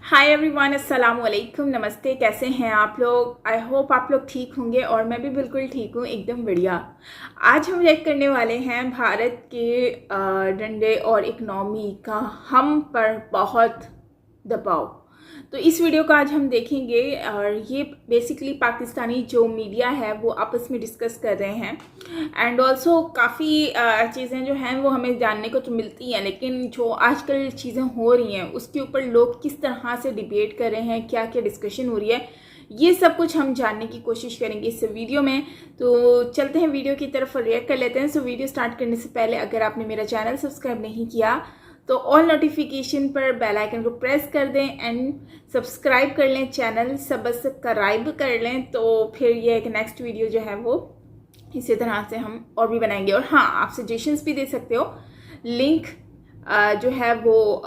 Hi everyone, अस्सलाम वालेकुम, नमस्ते। कैसे हैं आप लोग? आई होप आप लोग ठीक होंगे और मैं भी बिल्कुल ठीक हूँ, एकदम बढ़िया। आज हम चेक करने वाले हैं भारत के डंडे और इकनॉमी का हम पर बहुत दबाव। तो इस वीडियो को आज हम देखेंगे और ये बेसिकली पाकिस्तानी जो मीडिया है वो आपस में डिस्कस कर रहे हैं एंड ऑल्सो काफ़ी चीज़ें जो हैं वो हमें जानने को तो मिलती हैं, लेकिन जो आजकल चीज़ें हो रही हैं उसके ऊपर लोग किस तरह से डिबेट कर रहे हैं, क्या क्या डिस्कशन हो रही है, ये सब कुछ हम जानने की कोशिश करेंगे इस वीडियो में। तो चलते हैं वीडियो की तरफ और रिएक्ट कर लेते हैं। सो वीडियो स्टार्ट करने से पहले अगर आपने मेरा चैनल सब्सक्राइब नहीं किया तो ऑल नोटिफिकेशन पर बेल आइकन को प्रेस कर दें एंड सब्सक्राइब कर लें, चैनल सब्सक्राइब कर लें, तो फिर ये एक नेक्स्ट वीडियो जो है वो इसी तरह से हम और भी बनाएंगे। और हाँ, आप सजेशंस भी दे सकते हो। लिंक जो है वो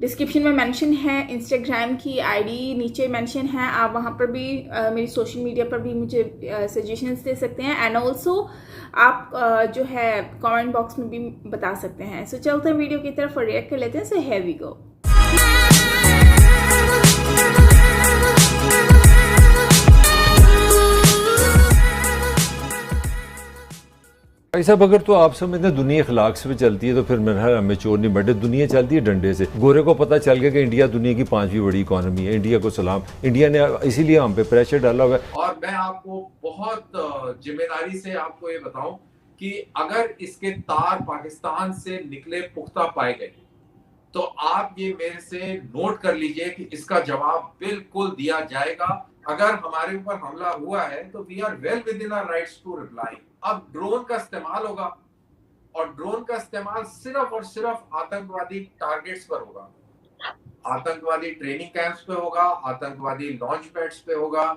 डिस्क्रिप्शन में मेंशन है, इंस्टाग्राम की आईडी नीचे मेंशन है, आप वहाँ पर भी मेरी सोशल मीडिया पर भी मुझे सजेशंस दे सकते हैं एंड ऑल्सो आप जो है कमेंट बॉक्स में भी बता सकते हैं। सो चलते हैं वीडियो की तरफ और रिएक्ट कर लेते हैं। So here we go. भाई साहब, अगर तो आप समझते हैं दुनिया अखलाक से भी चलती है तो फिर मेरा ख्याल हमें चोर नहीं बैठे। दुनिया चलती है डंडे से। गोरे को पता चल गया कि इंडिया दुनिया की 5वीं बड़ी इकॉनमी है। इंडिया को सलाम। इंडिया ने इसीलिए हम पे प्रेशर डाला हुआ है। और मैं आपको बहुत जिम्मेदारी से आपको ये बताऊं कि अगर इसके तार पाकिस्तान से निकले पुख्ता पाए गए तो आप ये मेरे से नोट कर लीजिए कि इसका जवाब बिल्कुल दिया जाएगा। अगर हमारे ऊपर हमला हुआ है तो we are well within our rights to reply. अब ड्रोन का इस्तेमाल होगा और ड्रोन का इस्तेमाल सिर्फ और सिर्फ आतंकवादी टारगेट्स पर होगा, आतंकवादी ट्रेनिंग कैंप्स पे होगा, आतंकवादी लॉन्च पैड्स पे होगा,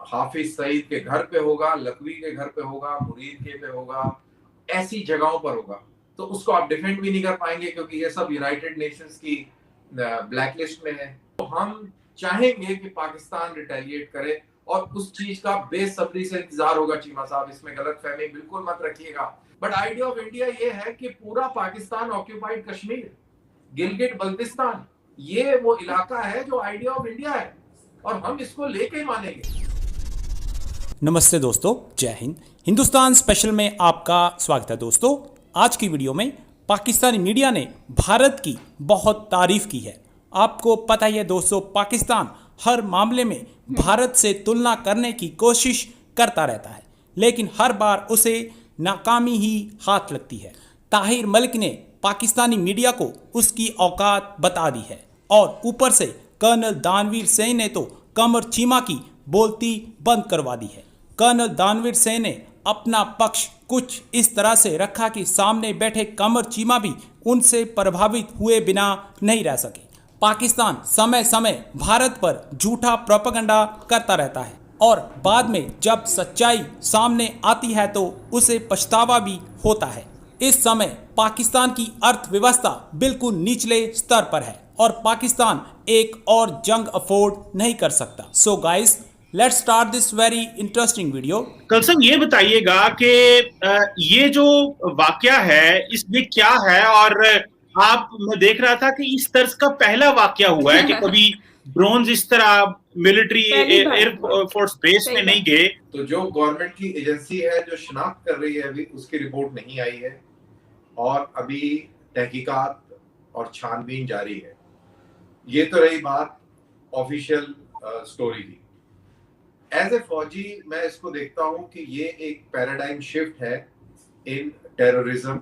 हाफिज सईद के घर पे होगा, लखवी के घर पे होगा, मुरीद के पे होगा, ऐसी जगहों पर होगा। तो उसको आप डिफेंड भी नहीं कर पाएंगे क्योंकि ये सब यूनाइटेड नेशंस की ब्लैकलिस्ट में है। तो हम चाहेंगे कि पाकिस्तान रिटेलिएट करे और उस चीज का बेसब्री से इंतजार होगा। चीमा साहब, इसमें गलत फहमी बिल्कुल मत रखिएगा। बट आइडिया ऑफ इंडिया ये है कि पूरा पाकिस्तान ऑक्यूपाइड कश्मीर, गिलगिट बल्तिस्तान, ये वो इलाका है जो आइडिया ऑफ इंडिया है और हम इसको लेके ही मानेंगे। नमस्ते दोस्तों, जय हिंद। हिंदुस्तान स्पेशल में आपका स्वागत है। दोस्तों, आज की वीडियो में पाकिस्तानी मीडिया ने भारत की बहुत तारीफ की है। आपको पता ही है दोस्तों, पाकिस्तान हर मामले में भारत से तुलना करने की कोशिश करता रहता है, लेकिन हर बार उसे नाकामी ही हाथ लगती है। ताहिर मलिक ने पाकिस्तानी मीडिया को उसकी औकात बता दी है और ऊपर से कर्नल दानवीर सेन ने तो कमर चीमा की बोलती बंद करवा दी है। कर्नल दानवीर सेन ने अपना पक्ष कुछ इस तरह से रखा कि सामने बैठे कमर चीमा भी उनसे प्रभावित हुए बिना नहीं रह सके। पाकिस्तान समय समय भारत पर झूठा प्रोपेगेंडा करता रहता है और बाद में जब सच्चाई सामने आती है तो उसे पछतावा भी होता है। इस समय पाकिस्तान की अर्थव्यवस्था बिल्कुल निचले स्तर पर है और पाकिस्तान एक और जंग अफोर्ड नहीं कर सकता। So guys, let's start this very interesting video. कलसन, ये बताइएगा कि ये जो वाकया है इसमें क्या है, और मैं देख रहा था कि इस तर्ज का पहला वाकया हुआ है कि कभी ड्रोन्स इस तरह मिलिट्री एयरफोर्स बेस में नहीं गए। तो जो गवर्नमेंट की एजेंसी है जो शिनाख्त कर रही है, अभी उसकी रिपोर्ट नहीं आई है और अभी तहकीकात और छानबीन जारी है। ये तो रही बात ऑफिशियल स्टोरी की। एज ए फौजी मैं इसको देखता हूं कि ये एक पैराडाइम शिफ्ट है इन terrorism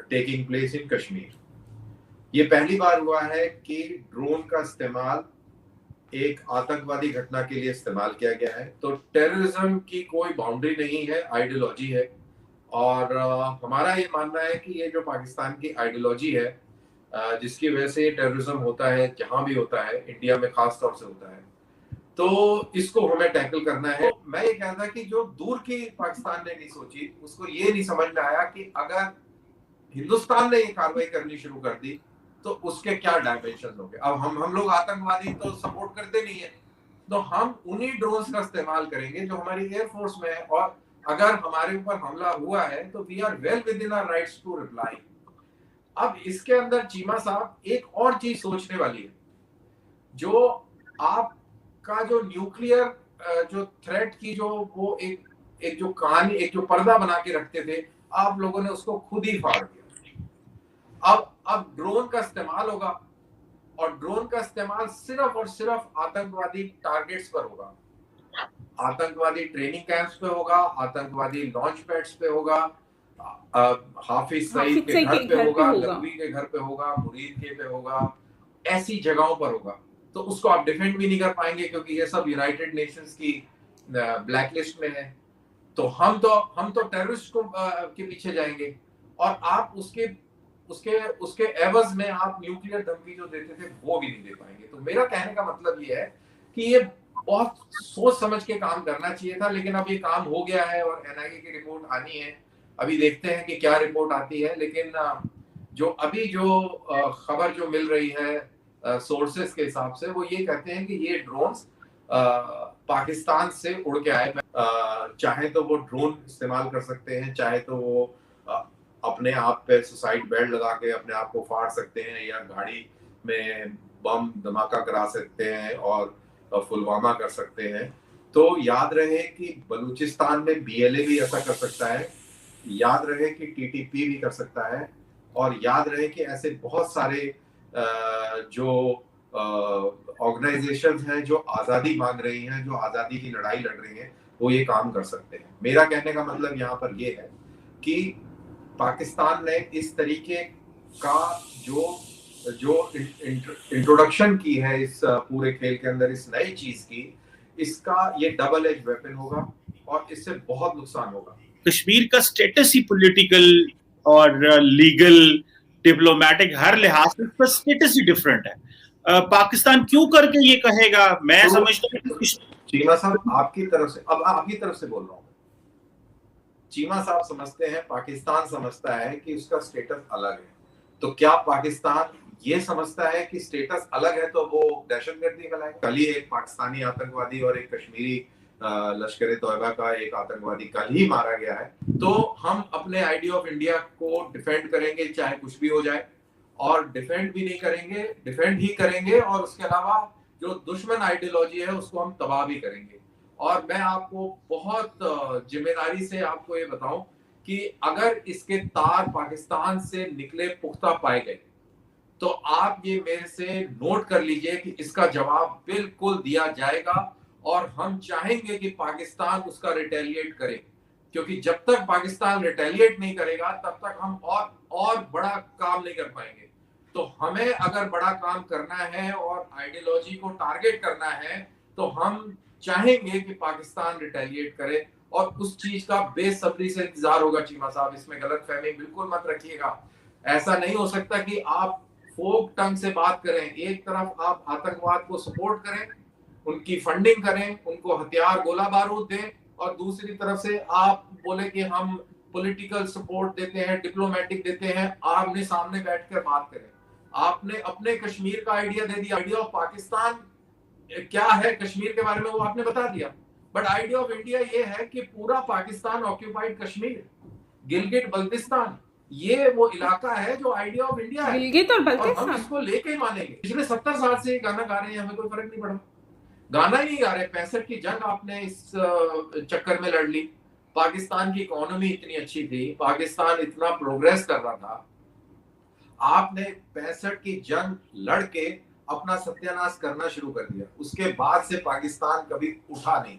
taking place in Kashmir. ये पहली बार हुआ है कि ड्रोन का इस्तेमाल एक आतंकवादी घटना के लिए इस्तेमाल किया गया है। तो टेररिज्म की कोई बाउंड्री नहीं है, आइडियोलॉजी है। और हमारा ये मानना है कि ये जो पाकिस्तान की आइडियोलॉजी है जिसकी वजह से टेररिज्म होता है, जहां भी होता है, इंडिया में खास तौर से होता है, तो इसको हमें टैकल करना है। मैं ये कहता कि जो दूर की पाकिस्तान ने नहीं सोची, उसको ये नहीं समझ में आया कि अगर हिंदुस्तान ने ये कार्रवाई करनी शुरू कर दी तो उसके क्या डायमेंशन होंगे। अब हम लोग आतंकवादी तो सपोर्ट करते नहीं है, तो हम उन्हीं ड्रोन्स का इस्तेमाल करेंगे जो हमारी एयरफोर्स में है। और अगर हमारे ऊपर हमला हुआ है तो we are well within our rights to reply. अब इसके अंदर चीमा साहब एक और चीज सोचने वाली है, जो आपका जो न्यूक्लियर जो थ्रेट की जो वो एक जो कहानी, एक जो पर्दा बना के रखते थे, आप लोगों ने उसको खुद ही फाड़ दिया। अब ड्रोन का इस्तेमाल होगा, और ड्रोन का इस्तेमाल सिर्फ और सिर्फ आतंकवादी टारगेट्स पर होगा, आतंकवादी ट्रेनिंग कैंप्स पे होगा, आतंकवादी लॉन्च पैड्स पे होगा, हाफिज सईद के घर पे होगा, लखवी के घर पे होगा, मुरीद के पे होगा, ऐसी जगहों पर होगा। तो उसको आप डिफेंड भी नहीं कर पाएंगे, क्योंकि ये सब यूनाइटेड नेशंस की ब्लैक लिस्ट में है। तो हम तो टेररिस्ट को के पीछे जाएंगे, और आप उसके एवज में आप न्यूक्लियर धमकी जो देते थे वो भी नहीं दे पाएंगे। तो मेरा कहने का मतलब ये है कि ये बहुत सोच समझ के काम करना चाहिए था, लेकिन अब ये काम हो गया है और एनआईए की रिपोर्ट आनी है। अभी देखते हैं कि क्या रिपोर्ट आती है, लेकिन जो खबर जो मिल रही है सोर्सेस के हिसाब से, वो ये कहते हैं कि ये ड्रोन्स पाकिस्तान से उड़ के आए। चाहे तो वो ड्रोन इस्तेमाल कर सकते हैं, चाहे तो वो अपने आप पे सुसाइड बेल्ट लगा के अपने आप को फाड़ सकते हैं, या गाड़ी में बम धमाका करा सकते हैं और पुलवामा कर सकते हैं। तो याद रहे कि बलूचिस्तान में बीएलए भी ऐसा कर सकता है, याद रहे कि टीटीपी भी कर सकता है, और याद रहे कि ऐसे बहुत सारे जो ऑर्गेनाइजेशंस हैं जो आज़ादी मांग रही हैं, जो आज़ादी की लड़ाई लड़ रही हैं, वो ये काम कर सकते हैं। मेरा कहने का मतलब यहाँ पर ये है कि पाकिस्तान ने इस तरीके का जो इंट्रोडक्शन की है इस पूरे खेल के अंदर, इस नई चीज की, इसका ये डबल एज वेपन होगा और इससे बहुत नुकसान होगा। कश्मीर का स्टेटस ही पॉलिटिकल और लीगल, डिप्लोमेटिक, हर लिहाज से इसका स्टेटस ही डिफरेंट है। पाकिस्तान क्यों करके ये कहेगा? मैं तो समझता हूँ चीमा साहब आपकी तरफ से, अब आपकी तरफ से बोल रहा हूँ, चीमा साहब समझते हैं, पाकिस्तान समझता है कि उसका स्टेटस अलग है। तो क्या पाकिस्तान ये समझता है कि स्टेटस अलग है तो वो दहशतगर्दी फैलाएगा? कल ही एक पाकिस्तानी आतंकवादी और एक कश्मीरी लश्कर तौयबा का एक आतंकवादी कल ही मारा गया है। तो हम अपने आइडिया ऑफ इंडिया को डिफेंड करेंगे चाहे कुछ भी हो जाए, और डिफेंड भी नहीं करेंगे, डिफेंड ही करेंगे, और उसके अलावा जो दुश्मन आइडियोलॉजी है उसको हम तबाह भी करेंगे। और मैं आपको बहुत जिम्मेदारी से आपको ये बताऊं कि अगर इसके तार पाकिस्तान से निकले पुख्ता पाए गए, तो आप ये मेरे से नोट कर लीजिए कि इसका जवाब बिल्कुल दिया जाएगा, और हम चाहेंगे कि पाकिस्तान उसका रिटेलिएट करे, क्योंकि जब तक पाकिस्तान रिटेलिएट नहीं करेगा तब तक हम और बड़ा काम नहीं कर पाएंगे। तो हमें अगर बड़ा काम करना है और आइडियोलॉजी को टारगेट करना है, तो हम चाहेंगे कि पाकिस्तान रिटेलिएट करे, और उस चीज का बेसब्री से इंतजार होगा। चीमा साहब, इसमें गलतफहमी बिल्कुल मत रखिएगा। ऐसा नहीं हो सकता कि आप फोक टंग से बात करें, एक तरफ आप आतंकवाद को सपोर्ट करें, उनकी फंडिंग करें, उनको हथियार गोला बारूद दें, और दूसरी तरफ से आप बोले कि हम पॉलिटिकल सपोर्ट देते हैं, डिप्लोमेटिक देते हैं। आमने सामने बैठकर बात करें। आपने अपने कश्मीर का आइडिया दे दिया, आइडिया ऑफ पाकिस्तान क्या है कश्मीर के बारे में वो आपने बता दिया, बट आइडिया ऑफ इंडिया ये है कि पूरा पाकिस्तान ऑक्यूपाइड कश्मीर, गिलगिट बल्तिस्तान, ये वो इलाका है जो आइडिया ऑफ इंडिया है, गिलगित और बल्तिस्तान, हम इसको लेके ही मानेंगे। पिछले 70 साल से ये गाना गा रहे हैं, हमें कोई फर्क नहीं पड़ा, गाना ही नहीं गा रहे। 65 की जंग आपने इस चक्कर में लड़ ली। पाकिस्तान की इकोनॉमी इतनी अच्छी थी, पाकिस्तान इतना प्रोग्रेस कर रहा था, आपने 65 की जंग लड़ के अपना सत्यानाश करना शुरू कर दिया। उसके बाद से पाकिस्तान कभी उठा नहीं,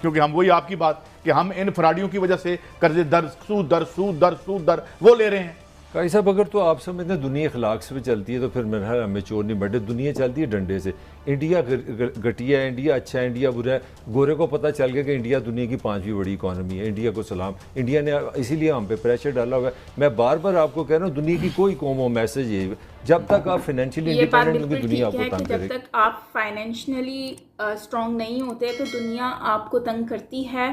क्योंकि हम वही आपकी बात कि हम इन फराडियों की वजह से कर्जे दर सूद दर वो ले रहे हैं। काई साहब, अगर तो आप समझते हैं दुनिया अखलाक से भी चलती है तो फिर मेरा ख्याल हमें चोर नहीं बैठे। दुनिया चलती है डंडे से। इंडिया घटिया है, इंडिया अच्छा है, इंडिया बुरा है। गोरे को पता चल गया कि इंडिया दुनिया की 5वीं बड़ी इकॉनमी है। इंडिया को सलाम। इंडिया ने इसीलिए हम पे प्रेशर डाला हुआ है। मैं बार बार आपको कह रहा हूँ, दुनिया की कोई कौम हो, मैसेज ये, जब तक आप फाइनेंशियली इंडिपेंडेंट होंगे दुनिया आपको तंग करेगी। जब तक आप फाइनेंशियली स्ट्रॉन्ग नहीं होते तो दुनिया आपको तंग करती है,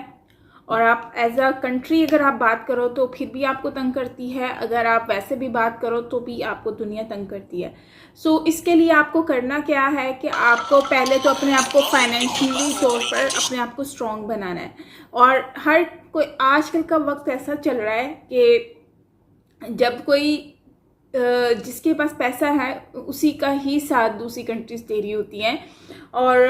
और आप एज अ कंट्री अगर आप बात करो तो फिर भी आपको तंग करती है, अगर आप वैसे भी बात करो तो भी आपको दुनिया तंग करती है। सो इसके लिए आपको करना क्या है कि आपको पहले तो अपने आप को फाइनेंशियली तौर पर अपने आप को स्ट्रॉन्ग बनाना है। और हर कोई आजकल का वक्त ऐसा चल रहा है कि जब कोई जिसके पास पैसा है उसी का ही साथ दूसरी कंट्रीज दे रही होती हैं। और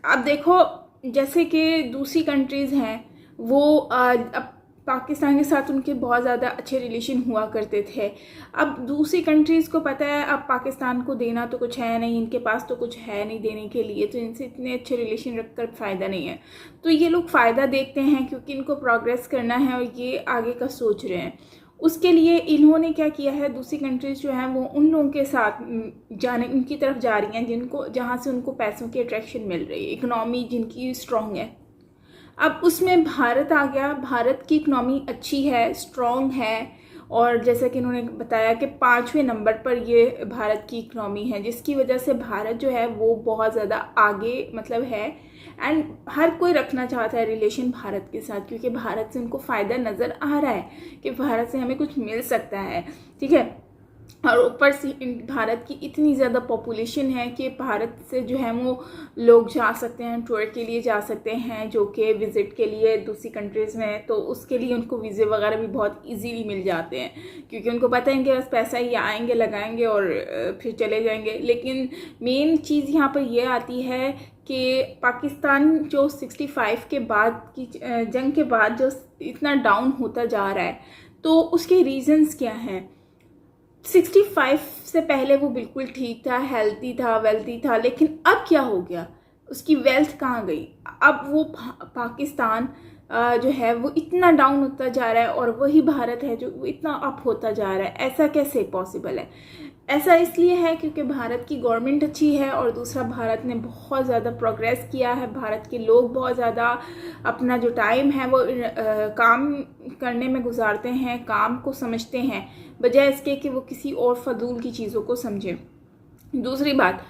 अब देखो जैसे कि दूसरी कंट्रीज़ हैं वो अब पाकिस्तान के साथ उनके बहुत ज़्यादा अच्छे रिलेशन हुआ करते थे। अब दूसरी कंट्रीज़ को पता है अब पाकिस्तान को देना तो कुछ है नहीं, इनके पास तो कुछ है नहीं देने के लिए, तो इनसे इतने अच्छे रिलेशन रखकर फ़ायदा नहीं है। तो ये लोग फ़ायदा देखते हैं क्योंकि इनको प्रोग्रेस करना है और ये आगे का सोच रहे हैं। उसके लिए इन्होंने क्या किया है, दूसरी कंट्रीज़ जो हैं वो उन लोगों के साथ जाने उनकी तरफ जा रही हैं जिनको जहाँ से उनको पैसों की अट्रैक्शन मिल रही है, इकनॉमी जिनकी स्ट्रॉन्ग है। अब उसमें भारत आ गया। भारत की इकनॉमी अच्छी है, स्ट्रॉन्ग है, और जैसा कि इन्होंने बताया कि 5वें नंबर पर ये भारत की इकनॉमी है, जिसकी वजह से भारत जो है वो बहुत ज़्यादा आगे मतलब है। एंड हर कोई रखना चाहता है रिलेशन भारत के साथ क्योंकि भारत से उनको फ़ायदा नज़र आ रहा है कि भारत से हमें कुछ मिल सकता है, ठीक है। और ऊपर से भारत की इतनी ज़्यादा पॉपुलेशन है कि भारत से जो है वो लोग जा सकते हैं, टूर के लिए जा सकते हैं, जो कि विज़िट के लिए दूसरी कंट्रीज़ में, तो उसके लिए उनको वीज़े वगैरह भी बहुत इजीली मिल जाते हैं क्योंकि उनको पता है इनके पास पैसा ही आएंगे लगाएंगे और फिर चले जाएंगे। लेकिन मेन चीज़ यहाँ पर यह आती है कि पाकिस्तान जो 65 के बाद की जंग के बाद जो इतना डाउन होता जा रहा है, तो उसके रीज़न्स क्या हैं। 65 से पहले वो बिल्कुल ठीक था, हेल्थी था, वेल्थी था, लेकिन अब क्या हो गया, उसकी वेल्थ कहाँ गई। अब वो पाकिस्तान जो है वो इतना डाउन होता जा रहा है और वही भारत है जो इतना अप होता जा रहा है। ऐसा कैसे पॉसिबल है? ऐसा इसलिए है क्योंकि भारत की गवर्नमेंट अच्छी है और दूसरा भारत ने बहुत ज़्यादा प्रोग्रेस किया है। भारत के लोग बहुत ज़्यादा अपना जो टाइम है वो काम करने में गुजारते हैं, काम को समझते हैं, बजाय इसके कि वो किसी और फजूल की चीज़ों को समझें। दूसरी बात,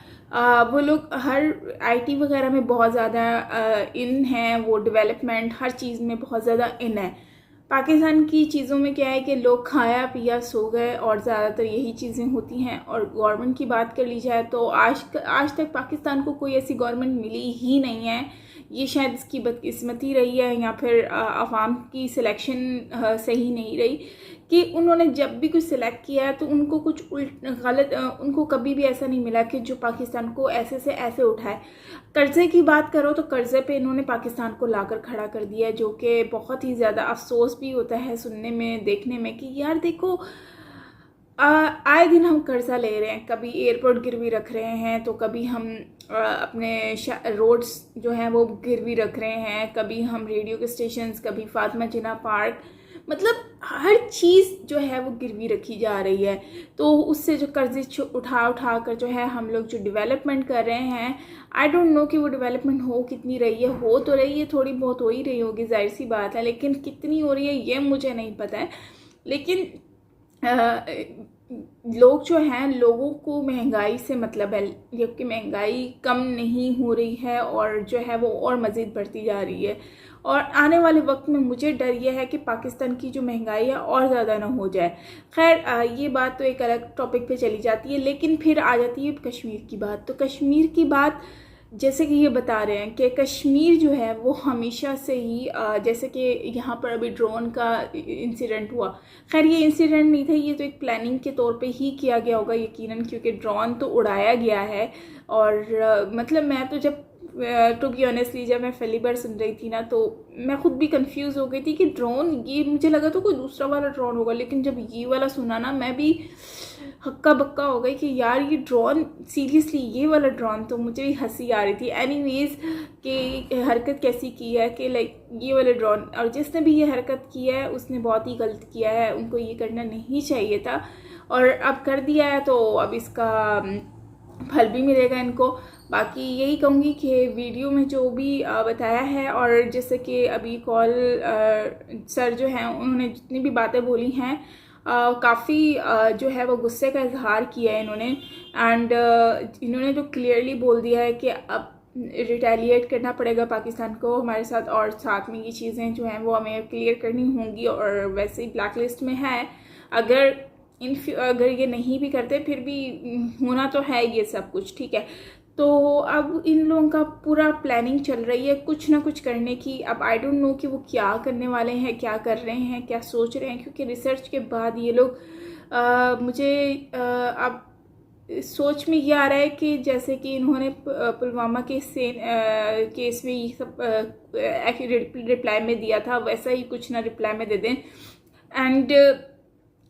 वो लोग हर आईटी वगैरह में बहुत ज़्यादा इन हैं, वो डेवलपमेंट हर चीज़ में बहुत ज़्यादा इन है। पाकिस्तान की चीज़ों में क्या है कि लोग खाया पिया सो गए और ज़्यादातर यही चीज़ें होती हैं। और गवर्नमेंट की बात कर ली जाए तो आज तक पाकिस्तान को कोई ऐसी गवर्नमेंट मिली ही नहीं है। ये शायद इसकी बदकिस्मती रही है या फिर अवाम की सिलेक्शन सही नहीं रही कि उन्होंने जब भी कुछ सिलेक्ट किया है तो उनको कुछ गलत उनको कभी भी ऐसा नहीं मिला कि जो पाकिस्तान को ऐसे से ऐसे उठाए। कर्ज़े की बात करो तो कर्ज़े पे इन्होंने पाकिस्तान को लाकर खड़ा कर दिया है, जो कि बहुत ही ज़्यादा अफसोस भी होता है सुनने में, देखने में कि यार देखो आए दिन हम कर्ज़ा ले रहे हैं, कभी एयरपोर्ट गिरवी रख रहे हैं, तो कभी हम अपने रोड्स जो हैं वो गिरवी रख रहे हैं, कभी हम रेडियो के स्टेशंस, कभी फातिमा जिन्ना पार्क, मतलब हर चीज़ जो है वो गिरवी रखी जा रही है। तो उससे जो कर्ज़े उठा कर जो है हम लोग जो डेवलपमेंट कर रहे हैं, आई डोंट नो कि वो डेवलपमेंट हो कितनी रही है। हो तो रही है, थोड़ी बहुत हो ही रही होगी, जाहिर सी बात है, लेकिन कितनी हो रही है ये मुझे नहीं पता है। लेकिन लोग जो हैं, लोगों को महंगाई से मतलब है, जबकि महंगाई कम नहीं हो रही है और जो है वो और मज़ीद बढ़ती जा रही है। और आने वाले वक्त में मुझे डर यह है कि पाकिस्तान की जो महंगाई है और ज़्यादा ना हो जाए। खैर ये बात तो एक अलग टॉपिक पे चली जाती है, लेकिन फिर आ जाती है कश्मीर की बात। तो कश्मीर की बात जैसे कि ये बता रहे हैं कि कश्मीर जो है वो हमेशा से ही जैसे कि यहाँ पर अभी ड्रोन का इंसिडेंट हुआ, खैर ये इंसिडेंट नहीं था, ये तो एक प्लानिंग के तौर पे ही किया गया होगा यकीनन, क्योंकि ड्रोन तो उड़ाया गया है। और मतलब मैं तो जब टू बी ऑनेस्टली जब मैं पहली बार सुन रही थी ना, तो मैं खुद भी कंफ्यूज हो गई थी कि ड्रोन, ये मुझे लगा तो कोई दूसरा वाला ड्रोन होगा, लेकिन जब ये वाला सुना ना मैं भी हक्का बक्का हो गई कि यार ये ड्रोन, सीरियसली ये वाला ड्रोन। तो मुझे भी हंसी आ रही थी एनीवेज कि हरकत कैसी की है कि लाइक ये वाला ड्रोन, और जिसने भी ये हरकत की है उसने बहुत ही गलत किया है, उनको ये करना नहीं चाहिए था और अब कर दिया है, तो अब इसका फल भी मिलेगा इनको। बाकी यही कहूँगी कि वीडियो में जो भी बताया है, और जैसे कि अभी कॉल सर जो हैं उन्होंने जितनी भी बातें बोली हैं, काफ़ी जो है वो गुस्से का इजहार किया है इन्होंने। एंड इन्होंने तो क्लियरली बोल दिया है कि अब रिटेलिएट करना पड़ेगा पाकिस्तान को हमारे साथ, और साथ में ये चीज़ें जो हैं वो हमें क्लियर करनी होंगी, और वैसे ही ब्लैक लिस्ट में है। अगर ये नहीं भी करते फिर भी होना तो है ये सब कुछ, ठीक है। तो अब इन लोगों का पूरा प्लानिंग चल रही है कुछ ना कुछ करने की। अब आई डोंट नो कि वो क्या करने वाले हैं, क्या कर रहे हैं, क्या सोच रहे हैं, क्योंकि रिसर्च के बाद ये लोग मुझे अब सोच में ये आ रहा है कि जैसे कि इन्होंने पुलवामा के केस में ये सब रिप्लाई में दिया था, वैसा ही कुछ ना रिप्लाई में दे दें। एंड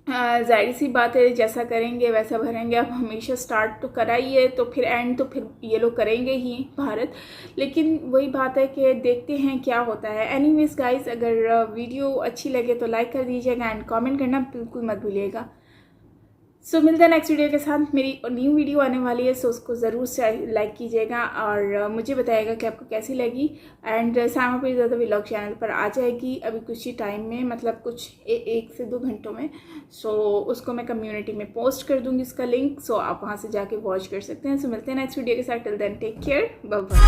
जाहिर सी बात है, जैसा करेंगे वैसा भरेंगे। अब हमेशा स्टार्ट तो करा ही है, तो फिर एंड तो फिर ये लोग करेंगे ही भारत। लेकिन वही बात है कि देखते हैं क्या होता है। एनीवेज गाइस, अगर वीडियो अच्छी लगे तो लाइक कर दीजिएगा एंड कमेंट करना बिल्कुल मत भूलिएगा। सो मिलते हैं नेक्स्ट वीडियो के साथ। मेरी न्यू वीडियो आने वाली है, सो उसको ज़रूर से लाइक कीजिएगा और मुझे बताइएगा कि आपको कैसी लगी। एंड सामा पर ज़्यादा व्लॉग चैनल पर आ जाएगी अभी कुछ ही टाइम में, मतलब कुछ 1 से 2 घंटों में। सो उसको मैं कम्युनिटी में पोस्ट कर दूँगी इसका लिंक, सो आप वहाँ से जाके वॉच कर सकते हैं। सो मिलते हैं नेक्स्ट वीडियो के साथ। Till then take care, bye bye.